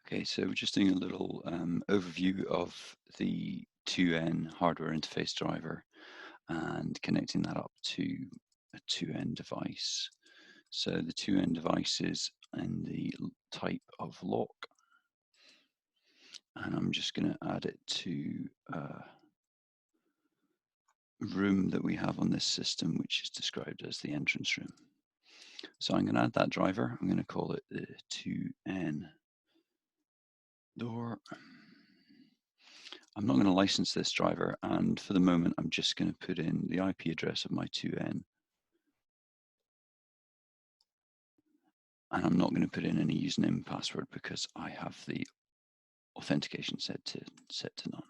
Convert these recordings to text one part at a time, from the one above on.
Okay, so we're just doing a little overview of the 2N hardware interface driver and connecting that up to a 2N device. So the 2N device is in the type of lock, and I'm just going to add it to a room that we have on this system, which is described as the entrance room. So I'm going to add that driver. I'm going to call it the 2N door. I'm not going to license this driver, and for the moment I'm just going to put in the IP address of my 2N, and I'm not going to put in any username and password because I have the authentication set to none.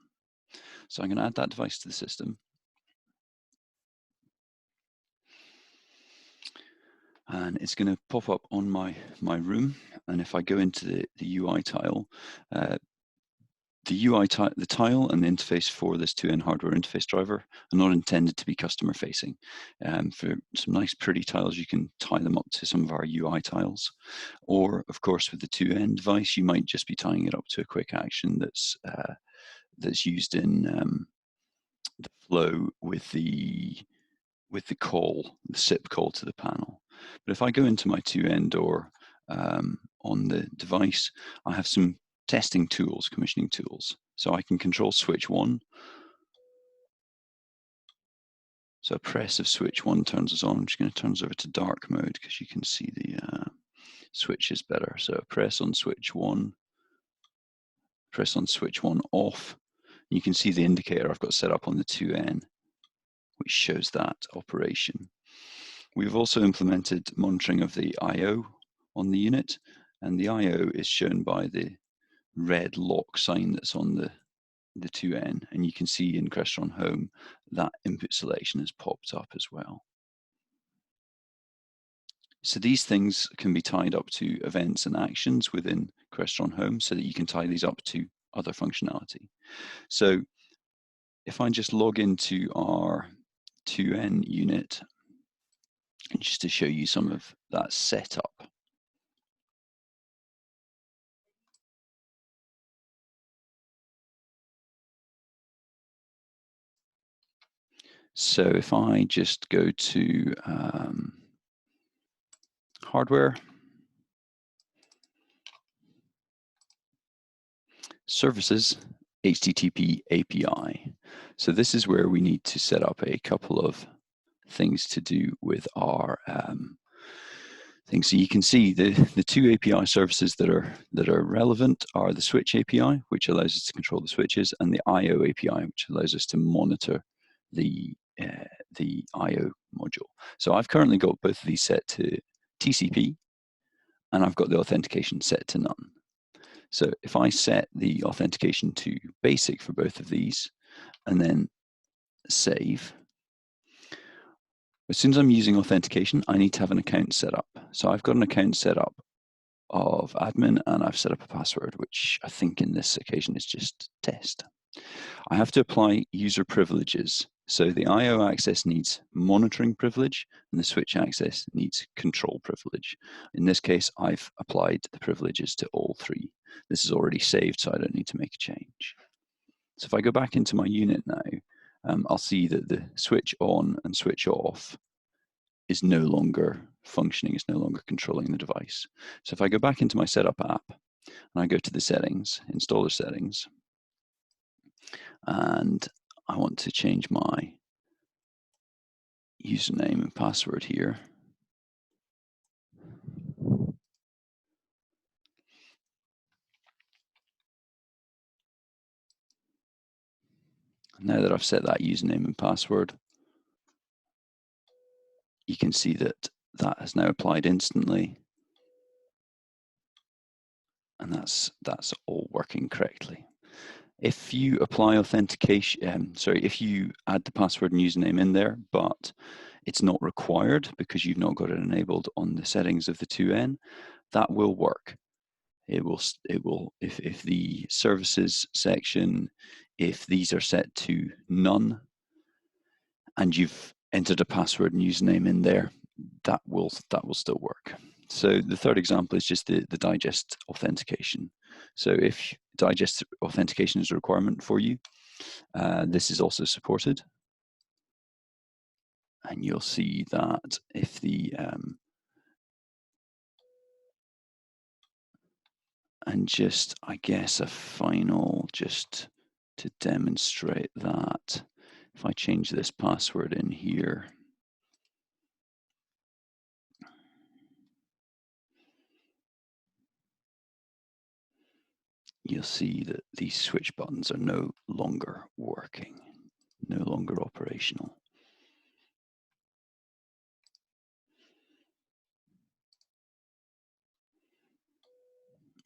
So I'm going to add that device to the system, and it's going to pop up on my room. And if I go into the UI tile, the tile and the interface for this 2N hardware interface driver are not intended to be customer facing. For some nice pretty tiles, you can tie them up to some of our UI tiles. Or of course, with the 2N device, you might just be tying it up to a quick action that's used in the flow with the call, the SIP call to the panel. But if I go into my 2N door on the device, I have some testing tools, commissioning tools. So I can control switch 1. So a press of switch 1 turns us on. I'm just going to turn us over to dark mode because you can see the switches better. So press on switch 1, press on switch 1 off. You can see the indicator I've got set up on the 2N, which shows that operation. We've also implemented monitoring of the I/O on the unit, and the I/O is shown by the red lock sign that's on the 2N, and you can see in Crestron Home that input selection has popped up as well. So these things can be tied up to events and actions within Crestron Home so that you can tie these up to other functionality. So if I just log into our 2N unit, just to show you some of that setup. So if I just go to hardware, services, HTTP API. So this is where we need to set up a couple of things to do with our things. So you can see the two API services that are relevant are the switch API, which allows us to control the switches, and the I/O API, which allows us to monitor the I/O module. So I've currently got both of these set to TCP, and I've got the authentication set to none. So if I set the authentication to basic for both of these, and then save, as soon as I'm using authentication, I need to have an account set up. So I've got an account set up of admin, and I've set up a password, which I think in this occasion is just test. I have to apply user privileges. So the I/O access needs monitoring privilege, and the switch access needs control privilege. In this case, I've applied the privileges to all three. This is already saved, so I don't need to make a change. So if I go back into my unit now, I'll see that the switch on and switch off is no longer functioning, is no longer controlling the device. So if I go back into my setup app, and I go to the settings, installer settings, and I want to change my username and password here. Now that I've set that username and password, you can see that that has now applied instantly, and that's all working correctly. If you apply authentication, if you add the password and username in there, but it's not required because you've not got it enabled on the settings of the 2N, that will work. It will, if the services section, if these are set to none, and you've entered a password and username in there, that will still work. So the third example is just the digest authentication. So if digest authentication is a requirement for you, this is also supported. And you'll see that if the, and just, I guess, a final, just to demonstrate that, if I change this password in here, you'll see that these switch buttons are no longer working, no longer operational.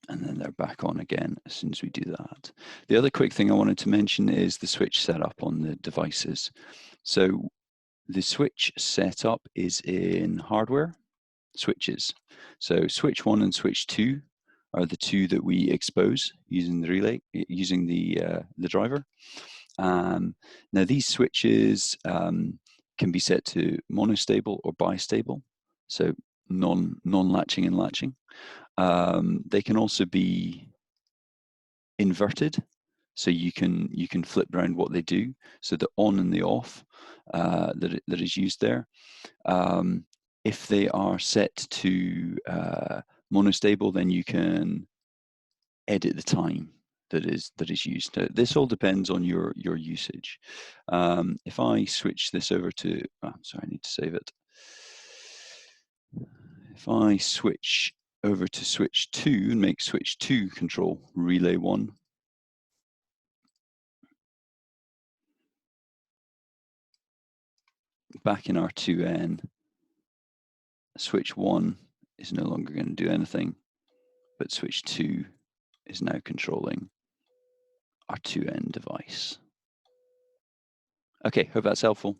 And then they're back on again as soon as we do that. The other quick thing I wanted to mention is the switch setup on the devices. So the switch setup is in hardware switches. So switch 1 and switch 2 are the two that we expose using the relay, using the driver. Now these switches can be set to monostable or bistable, so non-latching and latching. They can also be inverted, so you can flip around what they do. So the on and the off that is used there. If they are set to monostable, then you can edit the time that is used. This all depends on your usage. If I switch this over to, sorry, I need to save it. If I switch over to switch 2 and make switch 2 control relay 1, back in R2N, switch 1 is no longer going to do anything, but switch 2 is now controlling our R2N device. Okay, hope that's helpful.